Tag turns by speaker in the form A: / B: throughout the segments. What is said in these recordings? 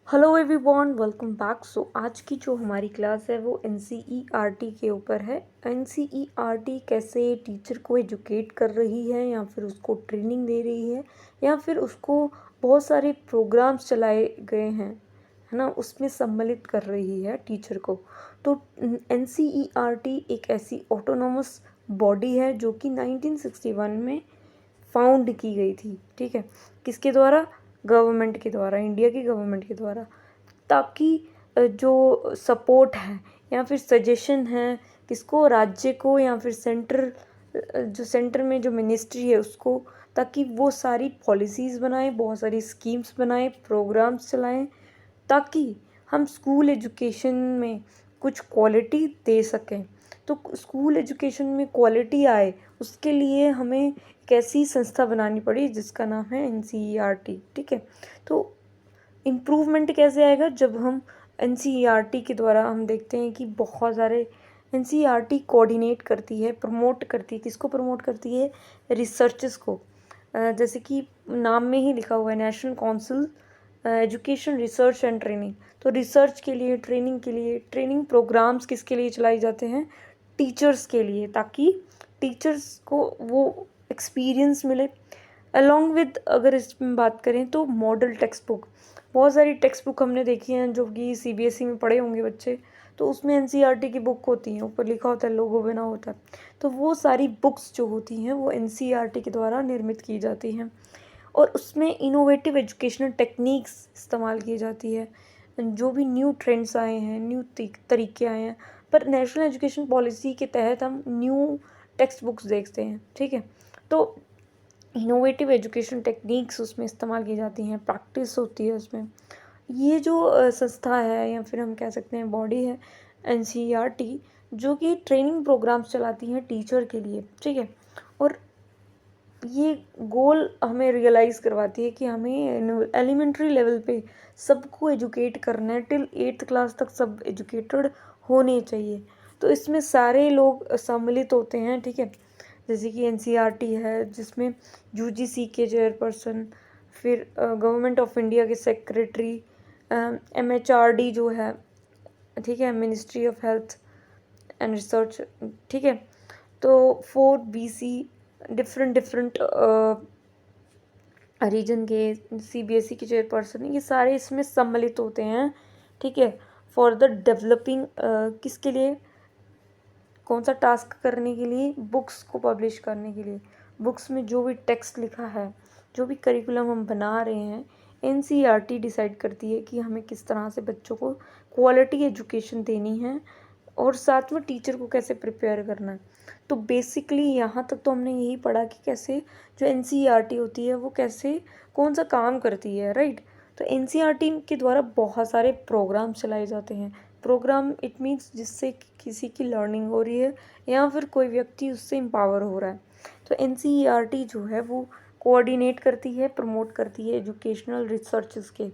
A: Hello everyone, welcome back. आज की जो हमारी क्लास है वो एनसीईआरटी के ऊपर है। एनसीईआरटी कैसे टीचर को एजुकेट कर रही है या फिर उसको ट्रेनिंग दे रही है या फिर उसको बहुत सारे प्रोग्राम्स चलाए गए हैं, है ना, उसमें सम्मिलित कर रही है टीचर को। तो एनसीईआरटी एक ऐसी ऑटोनोमस बॉडी है जो कि 1961 में फाउंड की गई थी। ठीक है, किसके द्वारा? गवर्नमेंट के द्वारा, इंडिया की गवर्नमेंट के द्वारा, ताकि जो सपोर्ट है या फिर सजेशन है किसको, राज्य को या फिर सेंटर, जो सेंटर में जो मिनिस्ट्री है उसको, ताकि वो सारी पॉलिसीज़ बनाए, बहुत सारी स्कीम्स बनाए, प्रोग्राम्स चलाएं, ताकि हम स्कूल एजुकेशन में कुछ क्वालिटी दे सकें। तो स्कूल एजुकेशन में क्वालिटी आए उसके लिए हमें एक ऐसी संस्था बनानी पड़ी जिसका नाम है एनसीईआरटी। ठीक है, तो इम्प्रूवमेंट कैसे आएगा? जब हम एनसीईआरटी के द्वारा हम देखते हैं कि बहुत सारे एनसीईआरटी कोऑर्डिनेट करती है, प्रमोट करती है। किसको प्रमोट करती है? रिसर्चेस को। जैसे कि नाम में ही लिखा हुआ है, national council education research and training. तो रिसर्च के लिए, ट्रेनिंग के लिए, ट्रेनिंग प्रोग्राम्स किसके लिए चलाई जाते हैं? टीचर्स के लिए, ताकि टीचर्स को वो एक्सपीरियंस मिले। अलॉन्ग विद, अगर इसमें बात करें तो मॉडल टेक्स्ट बुक, बहुत सारी टेक्स्ट बुक हमने देखी हैं जो कि सीबीएसई में पढ़े होंगे बच्चे। तो उसमें एनसीईआरटी की बुक होती हैं, ऊपर लिखा होता है, लोगो बना होता है। तो वो सारी बुक्स जो होती हैं वो एनसीईआरटी के द्वारा निर्मित की जाती हैं और उसमें इनोवेटिव एजुकेशनल टेक्निक्स इस्तेमाल की जाती है। जो भी न्यू ट्रेंड्स आए हैं, न्यू तरीके आए हैं, पर नेशनल एजुकेशन पॉलिसी के तहत हम न्यू टेक्स्ट बुक्स देखते हैं। ठीक है, तो इनोवेटिव एजुकेशन टेक्निक्स उसमें इस्तेमाल की जाती हैं, प्रैक्टिस होती है उसमें। ये जो संस्था है या फिर हम कह सकते हैं बॉडी है, एनसीईआरटी, जो कि ट्रेनिंग प्रोग्राम्स चलाती हैं टीचर के लिए। ठीक है, और ये गोल हमें रियलाइज़ करवाती है कि हमें एलिमेंट्री लेवल पे सबको एजुकेट करना है, टिल 8th क्लास तक सब एजुकेटेड होने चाहिए। तो इसमें सारे लोग सम्मिलित होते हैं। ठीक है, जैसे कि एनसीईआरटी है जिसमें यूजीसी के चेयरपर्सन, फिर गवर्नमेंट ऑफ इंडिया के सेक्रेटरी, एमएचआरडी जो है, ठीक है, ministry of health and research. ठीक है, तो 4BC डिफरेंट रीजन के सीबीएसई के चेयरपर्सन, ये सारे इसमें सम्मिलित होते हैं। ठीक है, फॉर द डेवलपिंग, किसके लिए, कौन सा टास्क करने के लिए? बुक्स को पब्लिश करने के लिए। बुक्स में जो भी टेक्स्ट लिखा है, जो भी करिकुलम हम बना रहे हैं, एनसीईआरटी डिसाइड करती है कि हमें किस तरह से बच्चों को क्वालिटी एजुकेशन देनी है और साथ में टीचर को कैसे प्रिपेयर करना है। तो बेसिकली यहाँ तक तो हमने यही पढ़ा कि कैसे जो एनसीईआरटी होती है वो कैसे, कौन सा काम करती है, राइट। तो एनसीईआरटी के द्वारा बहुत सारे प्रोग्राम चलाए जाते हैं। प्रोग्राम इट मीन्स जिससे किसी की लर्निंग हो रही है या फिर कोई व्यक्ति उससे एम्पावर हो रहा है। तो एनसीईआरटी जो है वो कोऑर्डिनेट करती है, प्रमोट करती है एजुकेशनल रिसर्चेस के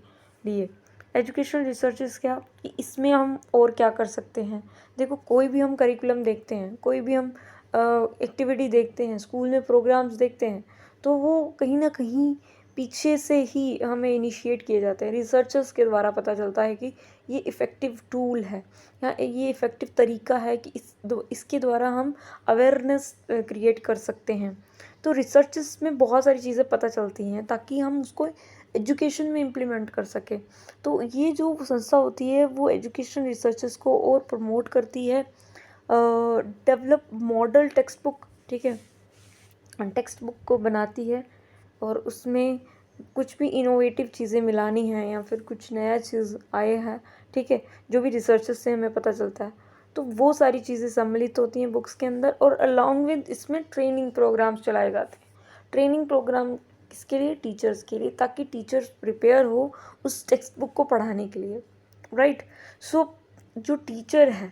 A: लिए। एजुकेशनल रिसर्चेस क्या, कि इसमें हम और क्या कर सकते हैं। देखो, कोई भी हम करिकुलम देखते हैं, कोई भी हम एक्टिविटी देखते हैं, स्कूल में प्रोग्राम्स देखते हैं, तो वो कहीं ना कहीं पीछे से ही हमें इनिशिएट किए जाते हैं। रिसर्चर्स के द्वारा पता चलता है कि ये इफ़ेक्टिव टूल है या ये इफ़ेक्टिव तरीका है कि इसके द्वारा हम अवेयरनेस क्रिएट कर सकते हैं। तो रिसर्चेस में बहुत सारी चीज़ें पता चलती हैं ताकि हम उसको एजुकेशन में इम्प्लीमेंट कर सकें। तो ये जो संस्था होती है वो एजुकेशन रिसर्चेस को और प्रमोट करती है। डेवलप मॉडल टेक्स्ट बुक, ठीक है, टेक्स्ट बुक को बनाती है और उसमें कुछ भी इनोवेटिव चीज़ें मिलानी है या फिर कुछ नया चीज़ आए हैं, ठीक है, जो भी रिसर्चेस से हमें पता चलता है, तो वो सारी चीज़ें सम्मिलित होती हैं बुक्स के अंदर। और अलॉन्ग विद इसमें ट्रेनिंग प्रोग्राम्स चलाए जाते हैं। ट्रेनिंग प्रोग्राम किसके लिए? टीचर्स के लिए, ताकि टीचर्स प्रिपेयर हो उस टेक्स्ट बुक को पढ़ाने के लिए, राइट। सो जो टीचर है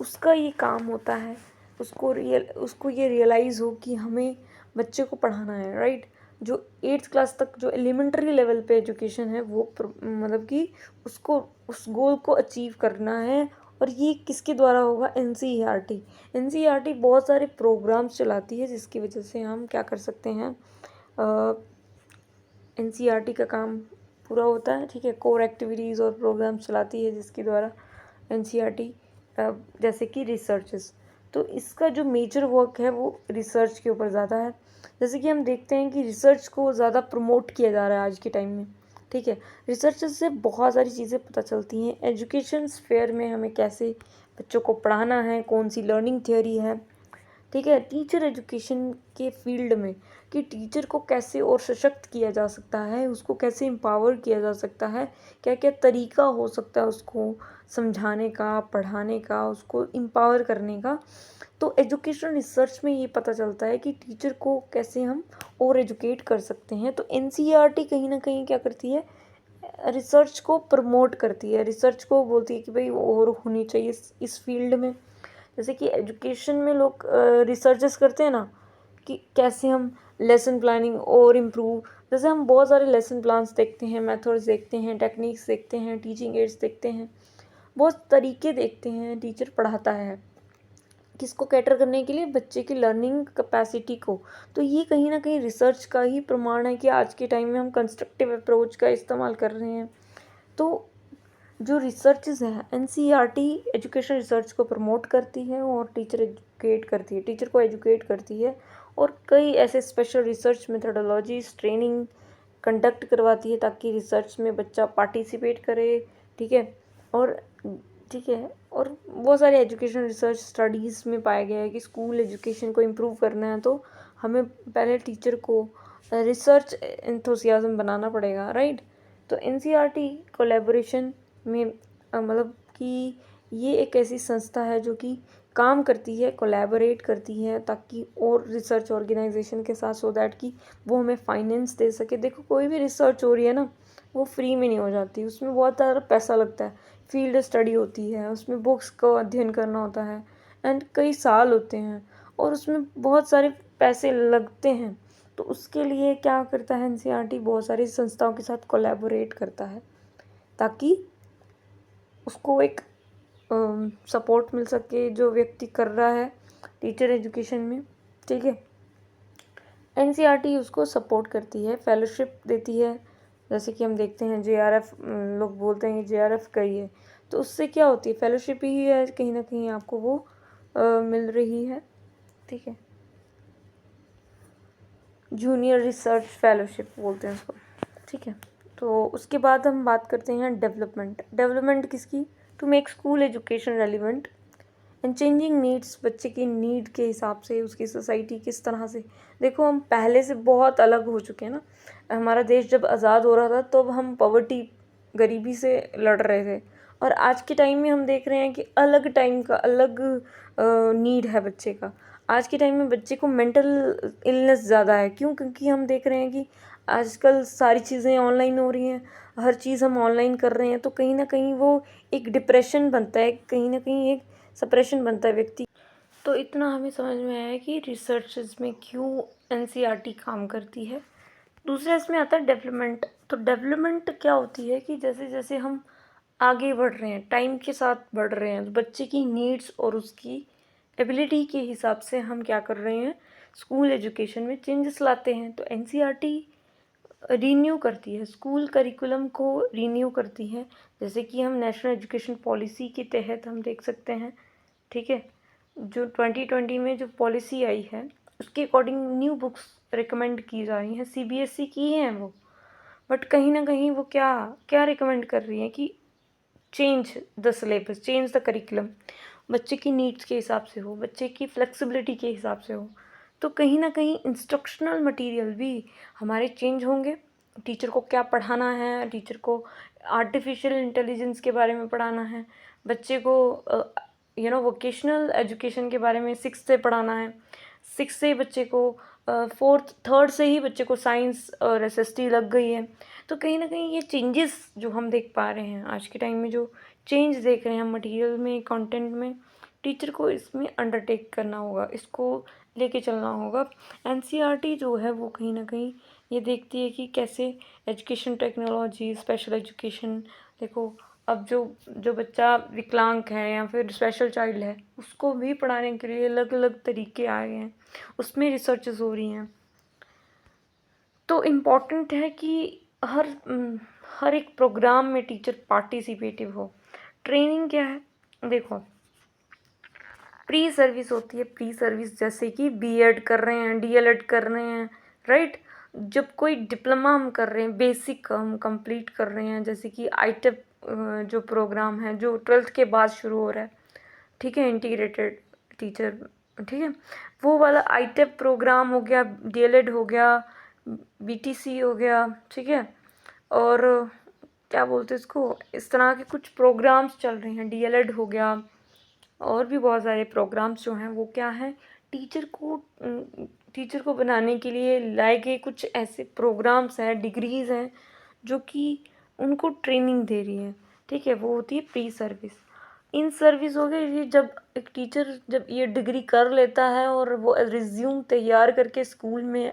A: उसका ये काम होता है, उसको ये रियलाइज़ हो कि हमें बच्चे को पढ़ाना है, राइट। जो 8th क्लास तक जो एलिमेंट्री लेवल पे एजुकेशन है वो मतलब कि उसको उस गोल को अचीव करना है। और ये किसके द्वारा होगा? एनसीईआरटी। एनसीईआरटी बहुत सारे प्रोग्राम्स चलाती है जिसकी वजह से हम क्या कर सकते हैं, एनसीईआरटी का काम पूरा होता है, ठीक है। कोर एक्टिविटीज़ और प्रोग्राम्स चलाती है जिसके द्वारा एनसीईआरटी, जैसे कि रिसर्चेस। तो इसका जो मेजर वर्क है वो रिसर्च के ऊपर ज़्यादा है। जैसे कि हम देखते हैं कि रिसर्च को ज़्यादा प्रमोट किया जा रहा है आज के टाइम में, ठीक है। रिसर्च से बहुत सारी चीज़ें पता चलती हैं। एजुकेशन स्फेयर में हमें कैसे बच्चों को पढ़ाना है, कौन सी लर्निंग थियोरी है, ठीक है। टीचर एजुकेशन के फील्ड में कि टीचर को कैसे और सशक्त किया जा सकता है, उसको कैसे एम्पावर किया जा सकता है, क्या क्या तरीका हो सकता है उसको समझाने का, पढ़ाने का, उसको एम्पावर करने का। तो एजुकेशन रिसर्च में ये पता चलता है कि टीचर को कैसे हम और एजुकेट कर सकते हैं। तो एनसीईआरटी कहीं ना कहीं क्या करती है, रिसर्च को प्रमोट करती है, रिसर्च को बोलती है कि भाई और होनी चाहिए इस फील्ड में। जैसे कि एजुकेशन में लोग रिसर्चेस करते हैं ना कि कैसे हम लेसन प्लानिंग और इम्प्रूव, जैसे हम बहुत सारे लेसन प्लान्स देखते हैं, मेथड्स देखते हैं, टेक्निक्स देखते हैं, टीचिंग एड्स देखते हैं, बहुत तरीके देखते हैं टीचर पढ़ाता है किसको कैटर करने के लिए, बच्चे की लर्निंग कैपेसिटी को। तो ये कहीं ना कहीं रिसर्च का ही प्रमाण है कि आज के टाइम में हम कंस्ट्रक्टिव अप्रोच का इस्तेमाल कर रहे हैं। तो जो रिसर्चेज हैं, एनसीईआरटी एजुकेशन रिसर्च को प्रमोट करती है और टीचर एजुकेट करती है, टीचर को एजुकेट करती है, और कई ऐसे special research methodologies training conduct करवाती है ताकि रिसर्च में बच्चा पार्टिसिपेट करे, ठीक है। और ठीक है, और बहुत सारे एजुकेशन रिसर्च स्टडीज़ में पाया गया है कि स्कूल एजुकेशन को इम्प्रूव करना है तो हमें पहले टीचर को रिसर्च एंथुसियाज्म बनाना पड़ेगा, राइट। तो एनसीईआरटी कोलैबोरेशन में मतलब कि ये एक ऐसी संस्था है जो कि काम करती है, कोलैबोरेट करती है ताकि और रिसर्च ऑर्गेनाइजेशन के साथ, सो दैट कि वो हमें फाइनेंस दे सके। देखो कोई भी रिसर्च हो रही है ना, वो फ्री में नहीं हो जाती, उसमें बहुत सारा पैसा लगता है, फील्ड स्टडी होती है, उसमें बुक्स का अध्ययन करना होता है एंड कई साल होते हैं और उसमें बहुत सारे पैसे लगते हैं। तो उसके लिए क्या करता है एनसीईआरटी, बहुत सारी संस्थाओं के साथ कोलैबोरेट करता है ताकि उसको एक सपोर्ट मिल सके जो व्यक्ति कर रहा है टीचर एजुकेशन में, ठीक है। एनसीईआरटी उसको सपोर्ट करती है, फेलोशिप देती है। जैसे कि हम देखते हैं जेआरएफ, लोग बोलते हैं कि जेआरएफ करिए, तो उससे क्या होती है, फेलोशिप ही है कहीं ना कहीं आपको वो मिल रही है, ठीक है। जूनियर रिसर्च फेलोशिप बोलते हैं उसको, ठीक है। तो उसके बाद हम बात करते हैं डेवलपमेंट किसकी, to make school education relevant and changing needs, बच्चे की नीड के हिसाब से उसकी सोसाइटी किस तरह से। देखो हम पहले से बहुत अलग हो चुके हैं ना, हमारा देश जब आज़ाद हो रहा था तो हम पॉवर्टी, गरीबी से लड़ रहे थे, और आज के टाइम में हम देख रहे हैं कि अलग टाइम का अलग नीड है बच्चे का। आज के टाइम में बच्चे को मेंटल इलनेस ज़्यादा है, क्यों, क्योंकि हम देख रहे हैं कि आजकल सारी चीज़ें ऑनलाइन हो रही हैं, हर चीज़ हम ऑनलाइन कर रहे हैं, तो कहीं ना कहीं वो एक डिप्रेशन बनता है, कहीं ना कहीं एक सप्रेशन बनता है व्यक्ति। तो इतना हमें समझ में आया है कि रिसर्चेज में क्यों एनसीईआरटी काम करती है। दूसरा इसमें आता है डेवलपमेंट। तो डेवलपमेंट क्या होती है कि जैसे जैसे हम आगे बढ़ रहे हैं, टाइम के साथ बढ़ रहे हैं, तो बच्चे की नीड्स और उसकी एबिलिटी के हिसाब से हम क्या कर रहे हैं, स्कूल एजुकेशन में चेंजेस लाते हैं। तो एनसीईआरटी रीन्यू करती है, स्कूल करिकुलम को रीन्यू करती है। जैसे कि हम नेशनल एजुकेशन पॉलिसी के तहत हम देख सकते हैं, ठीक है, जो 2020 में जो पॉलिसी आई है उसके अकॉर्डिंग न्यू बुक्स रिकमेंड की जा रही हैं, सीबीएसई की हैं वो, बट कहीं ना कहीं वो क्या क्या रिकमेंड कर रही हैं कि change the syllabus, change the curriculum, बच्चे की नीड्स के हिसाब से हो, बच्चे की फ्लेक्सिबिलिटी के हिसाब से हो। तो कहीं ना कहीं इंस्ट्रक्शनल मटेरियल भी हमारे चेंज होंगे। टीचर को क्या पढ़ाना है, टीचर को आर्टिफिशियल इंटेलिजेंस के बारे में पढ़ाना है, बच्चे को वोकेशनल एजुकेशन के बारे में 6 से पढ़ाना है, 6 से बच्चे को 4th 3rd से ही बच्चे को साइंस और एसएसटी लग गई है। तो कहीं ना कहीं ये चेंजेस जो हम देख पा रहे हैं आज के टाइम में, जो चेंज देख रहे हैं हम मटेरियल में, कंटेंट में, टीचर को इसमें अंडरटेक करना होगा, इसको लेके चलना होगा। एनसीईआरटी जो है वो कहीं ना कहीं ये देखती है कि कैसे एजुकेशन टेक्नोलॉजी, स्पेशल एजुकेशन, देखो अब जो जो बच्चा विकलांग है या फिर स्पेशल चाइल्ड है उसको भी पढ़ाने के लिए अलग अलग तरीके आ गए हैं, उसमें रिसर्चेस हो रही हैं। तो इम्पॉर्टेंट है कि हर एक प्रोग्राम में टीचर पार्टिसिपेटिव हो। ट्रेनिंग क्या है, देखो प्री सर्विस होती है। प्री सर्विस जैसे कि बीएड कर रहे हैं, डीएलएड कर रहे हैं, राइट। जब कोई डिप्लोमा हम कर रहे हैं, बेसिक हम कंप्लीट कर रहे हैं, जैसे कि आईटेप जो प्रोग्राम है जो 12th के बाद शुरू हो रहा है, ठीक है, इंटीग्रेटेड टीचर, ठीक है, वो वाला आईटेप प्रोग्राम हो गया, डीएलएड हो गया, बीटीसी हो गया, ठीक है, और क्या बोलते हैं इसको, इस तरह के कुछ प्रोग्राम्स चल रहे हैं, डीएलएड हो गया, और भी बहुत सारे प्रोग्राम्स जो हैं वो क्या है, टीचर को बनाने के लिए लाए गए कुछ ऐसे प्रोग्राम्स हैं, डिग्रीज़ हैं जो कि उनको ट्रेनिंग दे रही है, ठीक है, वो होती है प्री सर्विस। इन सर्विस हो गई ये जब एक टीचर जब ये डिग्री कर लेता है और वो रिज्यूम तैयार करके स्कूल में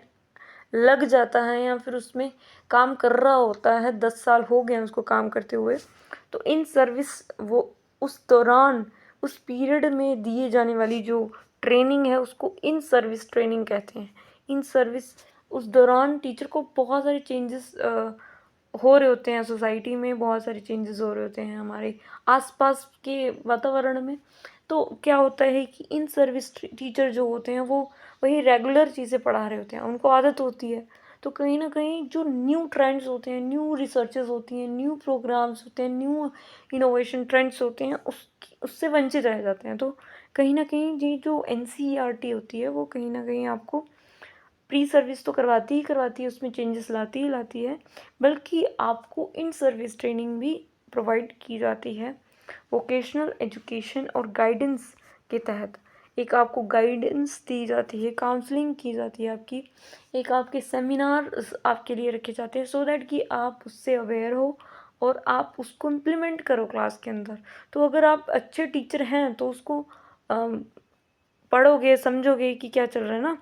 A: लग जाता है या फिर उसमें काम कर रहा होता है, 10 साल हो गए हैं उसको काम करते हुए, तो इन सर्विस वो उस दौरान उस पीरियड में दिए जाने वाली जो ट्रेनिंग है उसको इन सर्विस ट्रेनिंग कहते हैं। इन सर्विस उस दौरान टीचर को बहुत सारे चेंजेस हो रहे होते हैं, सोसाइटी में बहुत सारे चेंजेस हो रहे होते हैं, हमारे आसपास के वातावरण में। तो क्या होता है कि इन सर्विस टीचर जो होते हैं वो वही रेगुलर चीज़ें पढ़ा रहे होते हैं, उनको आदत होती है। तो कहीं ना कहीं जो न्यू ट्रेंड्स होते हैं, न्यू रिसर्चेस होती हैं, न्यू प्रोग्राम्स होते हैं, न्यू इनोवेशन ट्रेंड्स होते हैं, उससे वंचित रह जाते हैं। तो कहीं ना कहीं ये जो एनसीईआरटी होती है वो कहीं ना कहीं आपको प्री सर्विस तो करवाती ही करवाती है, उसमें चेंजेस लाती ही लाती है, बल्कि आपको इन सर्विस ट्रेनिंग भी प्रोवाइड की जाती है वोकेशनल एजुकेशन और गाइडेंस के तहत। एक आपको गाइडेंस दी जाती है, काउंसलिंग की जाती है आपकी, एक आपके सेमिनार आपके लिए रखे जाते हैं सो दैट कि आप उससे अवेयर हो और आप उसको इम्प्लीमेंट करो क्लास के अंदर। तो अगर आप अच्छे टीचर हैं तो उसको पढ़ोगे, समझोगे कि क्या चल रहा है ना।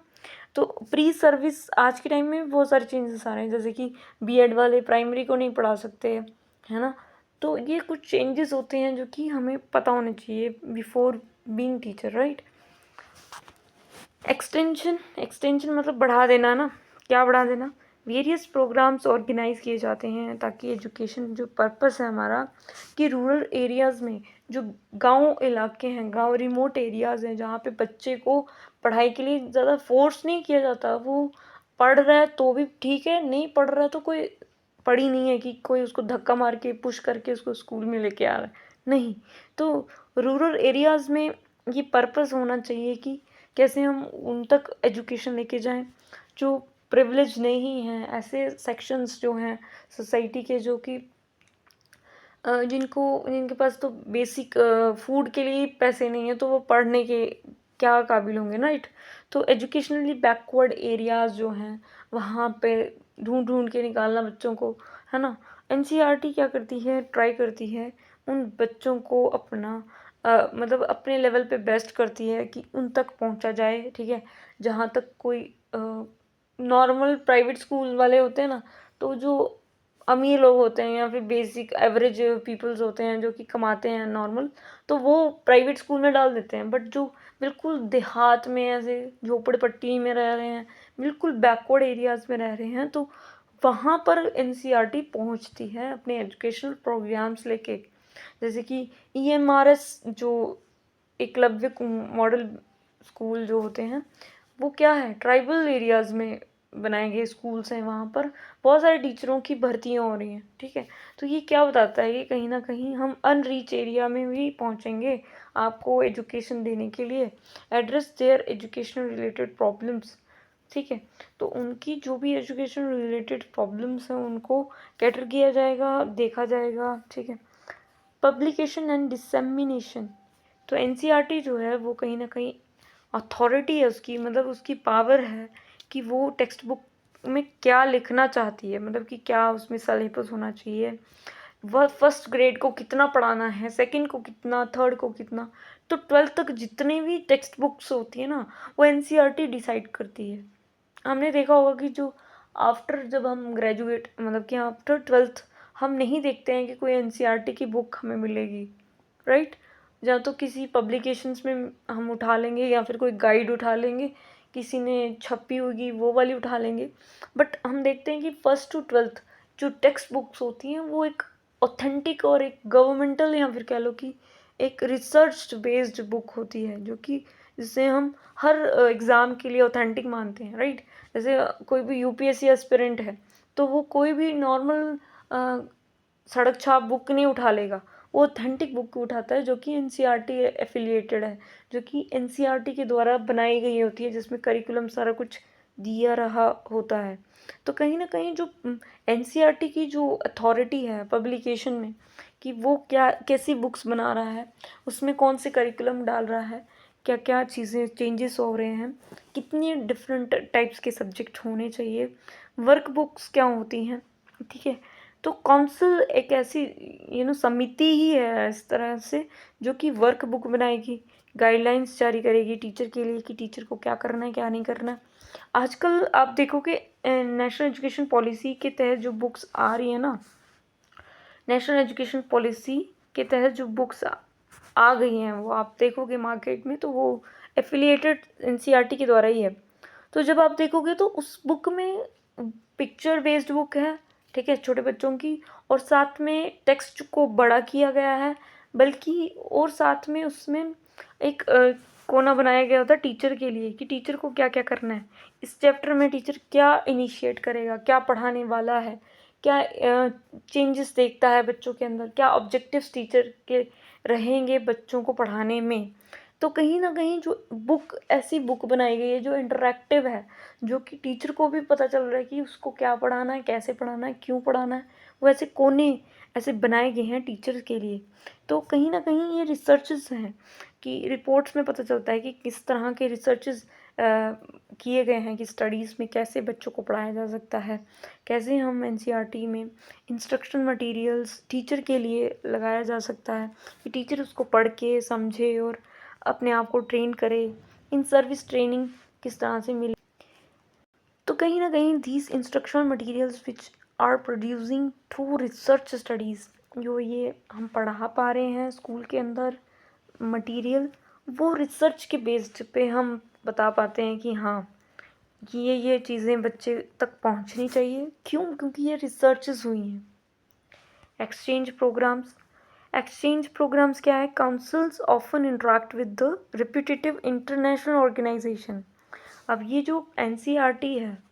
A: तो प्री सर्विस आज के टाइम में बहुत सारे चेंजेस आ रहे हैं, जैसे कि बीएड वाले प्राइमरी को नहीं पढ़ा सकते, है ना। तो ये कुछ चेंजेस होते हैं जो कि हमें पता होने चाहिए before being teacher, right. Extension मतलब बढ़ा देना ना, क्या बढ़ा देना, वेरियस प्रोग्राम्स ऑर्गेनाइज किए जाते हैं ताकि एजुकेशन जो पर्पस है हमारा कि रूरल एरियाज़ में जो गांव इलाके हैं, गांव रिमोट एरियाज़ हैं, जहाँ पे बच्चे को पढ़ाई के लिए ज़्यादा फोर्स नहीं किया जाता, वो पढ़ रहा है तो भी ठीक है, नहीं पढ़ रहा है तो कोई पढ़ी नहीं है कि कोई उसको धक्का मार के पुश करके उसको स्कूल में लेके आ रहा है, नहीं। तो रूरल एरियाज़ में ये पर्पस होना चाहिए कि कैसे हम उन तक एजुकेशन लेके जाएं जो प्रिविलेज नहीं हैं, ऐसे सेक्शंस जो हैं सोसाइटी के जो कि जिनके पास तो बेसिक फूड के लिए पैसे नहीं है, तो वो पढ़ने के क्या काबिल होंगे, राइट। तो एजुकेशनली बैकवर्ड एरियाज़ जो हैं वहाँ पे ढूंढ ढूंढ के निकालना बच्चों को, है ना। एनसीईआरटी क्या करती है, ट्राई करती है उन बच्चों को अपना मतलब अपने लेवल पे बेस्ट करती है कि उन तक पहुंचा जाए, ठीक है। जहाँ तक कोई नॉर्मल प्राइवेट स्कूल वाले होते हैं ना, तो जो अमीर लोग होते हैं या फिर बेसिक एवरेज पीपल्स होते हैं जो कि कमाते हैं नॉर्मल, तो वो प्राइवेट स्कूल में डाल देते हैं। बट जो बिल्कुल देहात में ऐसे झोपड़पट्टी में रह रहे हैं, बिल्कुल बैकवर्ड एरियाज़ में रह रहे हैं, तो वहाँ पर एनसीईआरटी पहुँचती है अपने एजुकेशनल प्रोग्राम्स लेके। जैसे कि ईएमआरएस जो एकलव्य मॉडल स्कूल जो होते हैं वो क्या है, ट्राइबल एरियाज़ में बनाए गए स्कूल्स हैं, वहाँ पर बहुत सारे टीचरों की भर्तियाँ हो रही हैं, ठीक है। तो ये क्या बताता है कि कहीं ना कहीं हम अनरीच एरिया में भी पहुँचेंगे आपको एजुकेशन देने के लिए, address there educational related problems, ठीक है। तो उनकी जो भी एजुकेशन रिलेटेड प्रॉब्लम्स हैं उनको कैटर किया जाएगा, देखा जाएगा, ठीक है। पब्लिकेशन एंड डिसेमिनेशन, तो एनसीईआरटी जो है वो कहीं ना कहीं अथॉरिटी है उसकी, मतलब उसकी पावर है कि वो टेक्स्ट बुक में क्या लिखना चाहती है, मतलब कि क्या उसमें सिलेबस होना चाहिए, वह फर्स्ट ग्रेड को कितना पढ़ाना है, सेकंड को कितना, थर्ड को कितना। तो 12th तक जितने भी टेक्स्ट बुक्स होती है ना वो एनसीईआरटी डिसाइड करती है। हमने देखा होगा कि जो आफ्टर जब हम ग्रेजुएट मतलब कि आफ्टर 12th हम नहीं देखते हैं कि कोई एनसीईआरटी की बुक हमें मिलेगी, राइट। या तो किसी पब्लिकेशंस में हम उठा लेंगे या फिर कोई गाइड उठा लेंगे, किसी ने छपी होगी वो वाली उठा लेंगे। बट हम देखते हैं कि 1st to 12th जो टेक्स्ट बुक्स होती हैं वो एक ऑथेंटिक और एक गवर्नमेंटल या फिर कह लो कि एक रिसर्च बेस्ड बुक होती है, जो कि जिसे हम हर एग्ज़ाम के लिए ऑथेंटिक मानते हैं, राइट। जैसे कोई भी यूपीएससी एस्पिरेंट है तो वो कोई भी नॉर्मल सड़क छाप बुक नहीं उठा लेगा, वो ऑथेंटिक बुक उठाता है जो कि एनसीईआरटी एफिलिएटेड है, जो कि एनसीईआरटी के द्वारा बनाई गई होती है, जिसमें करिकुलम सारा कुछ दिया रहा होता है। तो कहीं ना कहीं जो एनसीईआरटी की जो अथॉरिटी है पब्लिकेशन में, कि वो क्या कैसी बुक्स बना रहा है, उसमें कौन से करिकुलम डाल रहा है, क्या क्या चीज़ें चेंजेस हो रहे हैं, कितनी डिफरेंट टाइप्स के सब्जेक्ट होने चाहिए, वर्क बुक्स क्या होती हैं, ठीक है। तो काउंसिल एक ऐसी समिति ही है इस तरह से, जो कि वर्क बुक बनाएगी, गाइडलाइंस जारी करेगी टीचर के लिए कि टीचर को क्या करना है क्या नहीं करना है। आजकल आप देखोगे नेशनल एजुकेशन पॉलिसी के तहत जो बुक्स आ रही है ना, नेशनल एजुकेशन पॉलिसी के तहत जो बुक्स आ गई हैं वो आप देखोगे मार्केट में, तो वो एफिलिएटेड एनसीईआरटी के द्वारा ही है। तो जब आप देखोगे तो उस बुक में पिक्चर बेस्ड बुक है, ठीक है, छोटे बच्चों की, और साथ में टेक्स्ट को बड़ा किया गया है, बल्कि और साथ में उसमें एक कोना बनाया गया होता है टीचर के लिए, कि टीचर को क्या क्या करना है, इस चैप्टर में टीचर क्या इनिशिएट करेगा, क्या पढ़ाने वाला है, क्या चेंजेस देखता है बच्चों के अंदर, क्या ऑब्जेक्टिव्स टीचर के रहेंगे बच्चों को पढ़ाने में। तो कहीं ना कहीं जो बुक ऐसी बुक बनाई गई है जो इंटरेक्टिव है, जो कि टीचर को भी पता चल रहा है कि उसको क्या पढ़ाना है, कैसे पढ़ाना है, क्यों पढ़ाना है, वो ऐसे कोने ऐसे बनाए गए हैं टीचर्स के लिए। तो कहीं ना कहीं ये रिसर्चेस हैं, कि रिपोर्ट्स में पता चलता है कि किस तरह के रिसर्चेस किए गए हैं, कि स्टडीज़ में कैसे बच्चों को पढ़ाया जा सकता है, कैसे हम एनसीईआरटी में इंस्ट्रक्शन मटेरियल्स टीचर के लिए लगाया जा सकता है, कि टीचर उसको पढ़ के समझे और अपने आप को ट्रेन करे, इन सर्विस ट्रेनिंग किस तरह से मिले। तो कहीं ना कहीं these instructional materials which are producing through research studies, जो ये हम पढ़ा पा रहे हैं स्कूल के अंदर मटेरियल, वो रिसर्च के बेस्ड पे हम बता पाते हैं कि हाँ, कि ये चीज़ें बच्चे तक पहुंचनी चाहिए। क्यों? क्योंकि ये रिसर्चेस हुई हैं। एक्सचेंज प्रोग्राम्स क्या है? Councils often interact with the reputative international organization. अब ये जो एनसीईआरटी है,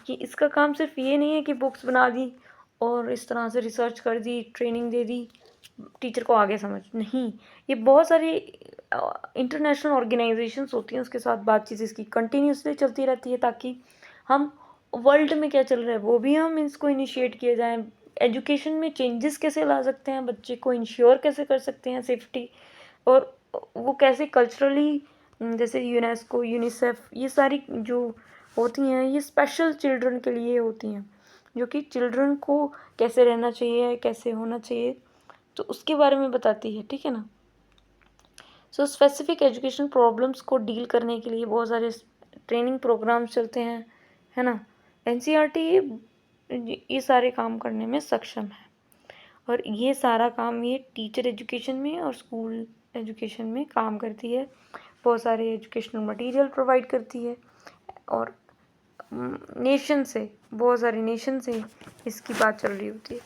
A: ये इसका काम सिर्फ ये नहीं है कि बुक्स बना दी और इस तरह से रिसर्च कर दी, ट्रेनिंग दे दी, टीचर को आगे समझ नहीं। ये बहुत सारी इंटरनेशनल ऑर्गेनाइजेशंस होती हैं, उसके साथ बातचीत इसकी कंटिन्यूसली चलती रहती है, ताकि हम वर्ल्ड में क्या चल रहा है वो भी हम इसको इनिशिएट किए जाएं। एजुकेशन में चेंजेस कैसे ला सकते हैं, बच्चे को इंश्योर कैसे कर सकते हैं सेफ्टी, और वो कैसे कल्चरली, जैसे यूनेस्को, यूनिसेफ, ये सारी जो होती हैं ये स्पेशल चिल्ड्रन के लिए होती हैं, जो कि चिल्ड्रन को कैसे रहना चाहिए, कैसे होना चाहिए, तो उसके बारे में बताती है, ठीक है ना। सो स्पेसिफिक एजुकेशन प्रॉब्लम्स को डील करने के लिए बहुत सारे ट्रेनिंग प्रोग्राम्स चलते हैं, है ना। एनसीईआरटी ये सारे काम करने में सक्षम है, और ये सारा काम ये टीचर एजुकेशन में और स्कूल एजुकेशन में काम करती है, बहुत सारे एजुकेशनल मटेरियल प्रोवाइड करती है, और नेशन से, बहुत सारे नेशन से इसकी बात चल रही होती है।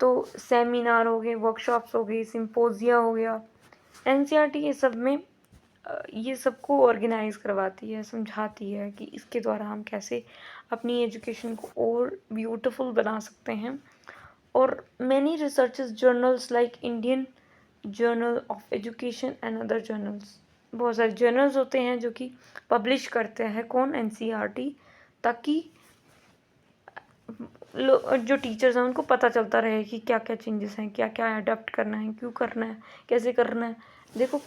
A: तो सेमिनार हो गए, वर्कशॉप्स हो गई, सिंपोजिया हो गया, एनसीईआरटी ये सब में ये सबको ऑर्गेनाइज करवाती है, समझाती है कि इसके द्वारा हम कैसे अपनी एजुकेशन को और ब्यूटीफुल बना सकते हैं। और many researches journals like Indian journal of education and other journals, बहुत सारे जर्नल्स होते हैं जो कि पब्लिश करते हैं कौन? एनसीईआरटी, ताकि जो टीचर्स हैं उनको पता चलता रहे कि क्या क्या चेंजेस हैं, क्या क्या अडॉप्ट करना है, क्यों करना है, कैसे करना है। देखो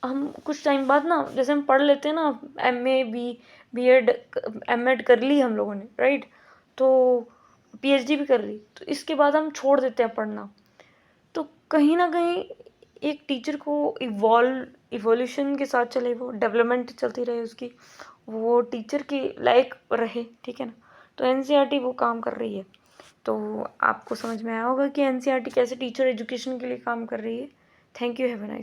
A: हम कुछ टाइम बाद ना, जैसे हम पढ़ लेते हैं ना, एमए बीएड एमएड कर ली हम लोगों ने, राइट, तो पीएचडी भी कर ली, तो इसके बाद हम छोड़ देते हैं पढ़ना। तो कहीं ना कहीं एक टीचर को इवोल्यूशन के साथ चले, वो डेवलपमेंट चलती रहे उसकी, वो टीचर के लायक रहे, ठीक है ना। तो एनसीईआरटी वो काम कर रही है। तो आपको समझ में आया होगा कि एनसीईआरटी कैसे टीचर एजुकेशन के लिए काम कर रही है। Thank you, have a nice day.